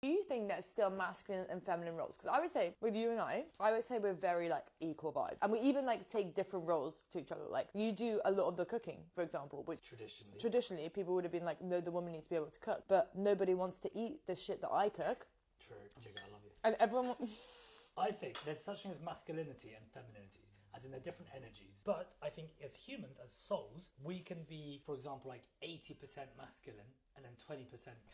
Do you think there's still masculine and feminine roles? Because I would say with you and I would say we're very like equal vibes, and we even like take different roles to each other. Like you do a lot of the cooking, for example, which traditionally people would have been like, no, the woman needs to be able to cook, but nobody wants to eat the shit that I cook. True, Jigga, I love you. And everyone. I think there's such thing as masculinity and femininity, as in they're different energies. But I think as humans, as souls, we can be, for example, like 80% masculine and then 20%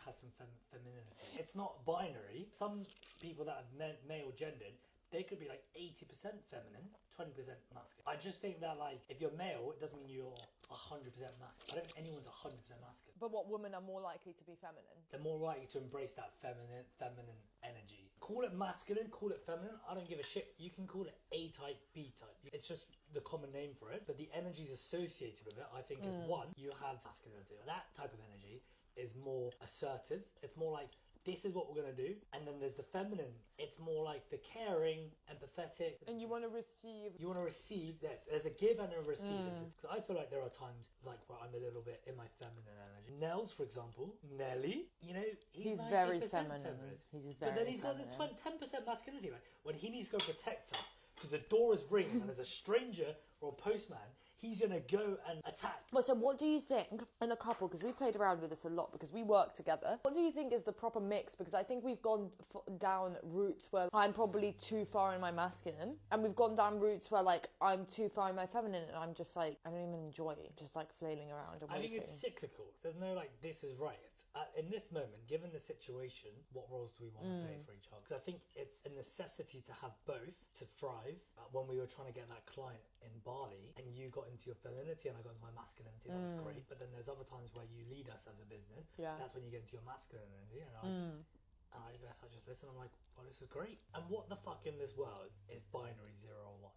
has some femininity. It's not binary. Some people that are male gendered, they could be like 80% feminine, 20% masculine. I just think that like, if you're male, it doesn't mean you're 100% masculine. I don't think anyone's 100% masculine. But what, women are more likely to be feminine? They're more likely to embrace that feminine energy. Call it masculine, call it feminine, I don't give a shit. You can call it A-type, B-type. It's just the common name for it. But the energies associated with it, I think, is one, you have masculinity. That type of energy is more assertive. It's more like, this is what we're going to do. And then there's the feminine. It's more like the caring, empathetic. And you want to receive. You want to receive this. There's a give and a receive. Because I feel like there are times like where I'm a little bit in my feminine energy. Nels, for example. Nelly, you know, he's very feminine. He's very But then he's got this 10% masculinity. Like when he needs to go protect us, because the door is ringing and there's a stranger or a postman, he's going to go and attack. Well, so what do you think in a couple, because we played around with this a lot because we work together, what do you think is the proper mix? Because I think we've gone down routes where I'm probably too far in my masculine, and we've gone down routes where like I'm too far in my feminine, and I'm just like, I don't even enjoy it, just like flailing around and waiting. I think it's cyclical. There's no like, this is right. It's in this moment, given the situation, what roles do we want to play for each other? Because I think it's a necessity to have both to thrive. When we were trying to get that client in Bali and you got into your femininity and I got into my masculinity, that was great. But then there's other times where you lead us as a business. Yeah. That's when you get into your masculinity. And I guess I just listen. I'm like, well, this is great. And what the fuck in this world is binary 0 or 1?